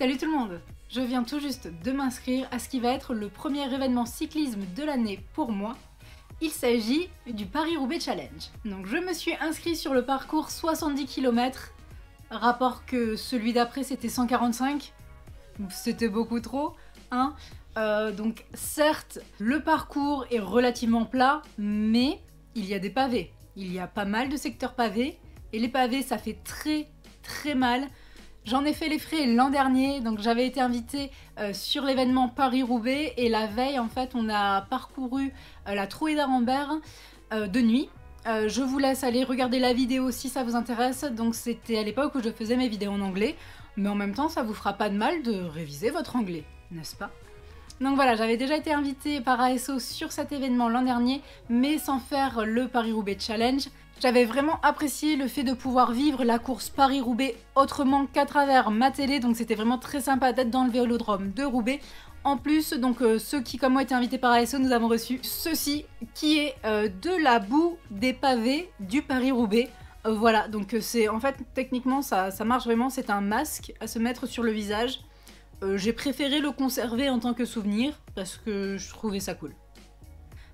Salut tout le monde! Je viens tout juste de m'inscrire à ce qui va être le premier événement cyclisme de l'année pour moi. Il s'agit du Paris-Roubaix Challenge. Donc je me suis inscrite sur le parcours 70 km, rapport que celui d'après c'était 145, c'était beaucoup trop, hein. Donc certes, le parcours est relativement plat, mais il y a des pavés. Il y a pas mal de secteurs pavés, et les pavés ça fait très mal. J'en ai fait les frais l'an dernier, donc j'avais été invitée sur l'événement Paris-Roubaix, et la veille en fait on a parcouru la Trouée d'Arambert de nuit. Je vous laisse aller regarder la vidéo si ça vous intéresse, donc c'était à l'époque où je faisais mes vidéos en anglais, mais en même temps ça vous fera pas de mal de réviser votre anglais, n'est-ce pas? Donc voilà, j'avais déjà été invitée par ASO sur cet événement l'an dernier, mais sans faire le Paris-Roubaix Challenge. J'avais vraiment apprécié le fait de pouvoir vivre la course Paris-Roubaix autrement qu'à travers ma télé, donc c'était vraiment très sympa d'être dans le vélodrome de Roubaix. En plus, donc ceux qui comme moi étaient invités par ASO, nous avons reçu ceci, qui est de la boue des pavés du Paris-Roubaix. Voilà, donc c'est en fait techniquement ça marche vraiment, c'est un masque à se mettre sur le visage. J'ai préféré le conserver en tant que souvenir parce que je trouvais ça cool.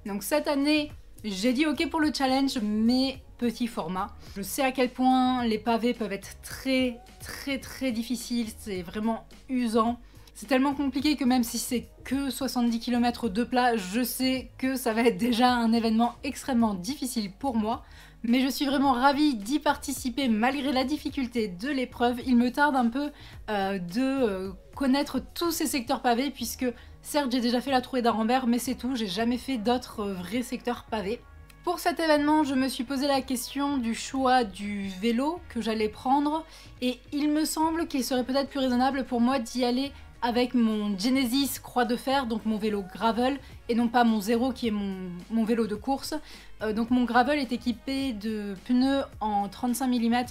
Donc cette année, j'ai dit ok pour le challenge, mais petit format. Je sais à quel point les pavés peuvent être très difficiles, c'est vraiment usant. C'est tellement compliqué que même si c'est que 70 km de plat, je sais que ça va être déjà un événement extrêmement difficile pour moi. Mais je suis vraiment ravie d'y participer malgré la difficulté de l'épreuve. Il me tarde un peu de connaître tous ces secteurs pavés puisque certes j'ai déjà fait la Trouée d'Arambert, mais c'est tout, j'ai jamais fait d'autres vrais secteurs pavés. Pour cet événement, je me suis posé la question du choix du vélo que j'allais prendre et il me semble qu'il serait peut-être plus raisonnable pour moi d'y aller avec mon Genesis Croix de Fer, donc mon vélo gravel, et non pas mon Zero qui est mon vélo de course. Donc mon gravel est équipé de pneus en 35 mm,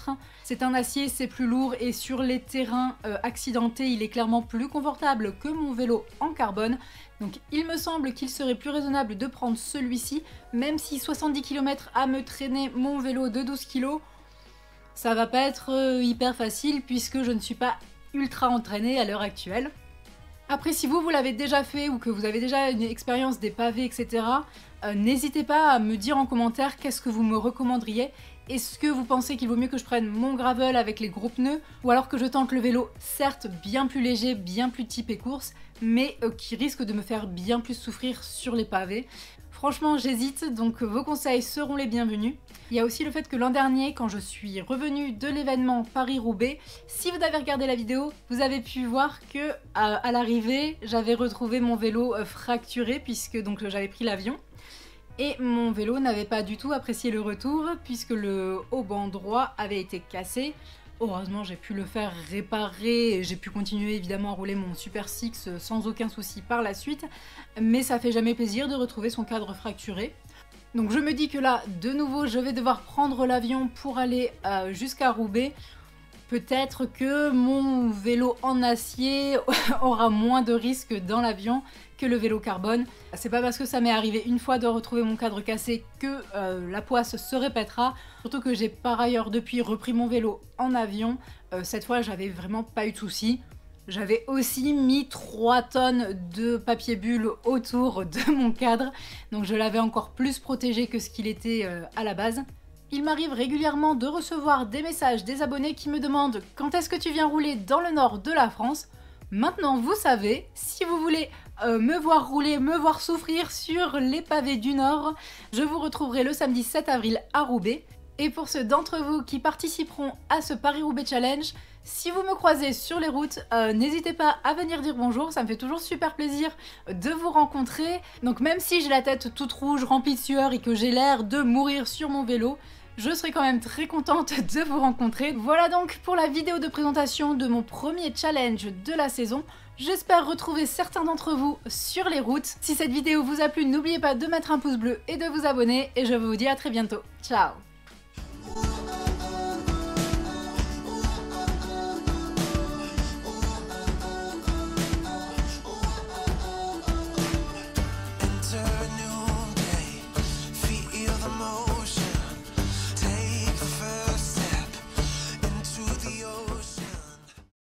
c'est un acier, c'est plus lourd et sur les terrains accidentés, il est clairement plus confortable que mon vélo en carbone. Donc il me semble qu'il serait plus raisonnable de prendre celui-ci, même si 70 km à me traîner mon vélo de 12 kg, ça va pas être hyper facile puisque je ne suis pas ultra entraînée à l'heure actuelle. Après, si vous l'avez déjà fait ou que vous avez déjà une expérience des pavés, etc., n'hésitez pas à me dire en commentaire qu'est-ce que vous me recommanderiez. Est-ce que vous pensez qu'il vaut mieux que je prenne mon gravel avec les gros pneus ou alors que je tente le vélo, certes bien plus léger, bien plus typé course, mais qui risque de me faire bien plus souffrir sur les pavés. Franchement, j'hésite, donc vos conseils seront les bienvenus. Il y a aussi le fait que l'an dernier, quand je suis revenue de l'événement Paris-Roubaix, si vous avez regardé la vidéo, vous avez pu voir que à l'arrivée, j'avais retrouvé mon vélo fracturé puisque donc j'avais pris l'avion. Et mon vélo n'avait pas du tout apprécié le retour puisque le haut-banc droit avait été cassé. Heureusement, j'ai pu le faire réparer et j'ai pu continuer évidemment à rouler mon Super 6 sans aucun souci par la suite. Mais ça fait jamais plaisir de retrouver son cadre fracturé. Donc je me dis que là, de nouveau, je vais devoir prendre l'avion pour aller jusqu'à Roubaix. Peut-être que mon vélo en acier aura moins de risques dans l'avion que le vélo carbone. C'est pas parce que ça m'est arrivé une fois de retrouver mon cadre cassé que la poisse se répétera. Surtout que j'ai par ailleurs depuis repris mon vélo en avion. Cette fois j'avais vraiment pas eu de soucis. J'avais aussi mis 3 tonnes de papier bulle autour de mon cadre. Donc je l'avais encore plus protégé que ce qu'il était à la base. Il m'arrive régulièrement de recevoir des messages des abonnés qui me demandent quand est-ce que tu viens rouler dans le nord de la France. Maintenant vous savez, si vous voulez me voir rouler, me voir souffrir sur les pavés du nord, je vous retrouverai le samedi 7 avril à Roubaix. Et pour ceux d'entre vous qui participeront à ce Paris-Roubaix Challenge, si vous me croisez sur les routes, n'hésitez pas à venir dire bonjour, ça me fait toujours super plaisir de vous rencontrer. Donc même si j'ai la tête toute rouge, remplie de sueur et que j'ai l'air de mourir sur mon vélo, je serai quand même très contente de vous rencontrer. Voilà donc pour la vidéo de présentation de mon premier challenge de la saison. J'espère retrouver certains d'entre vous sur les routes. Si cette vidéo vous a plu, n'oubliez pas de mettre un pouce bleu et de vous abonner. Et je vous dis à très bientôt. Ciao!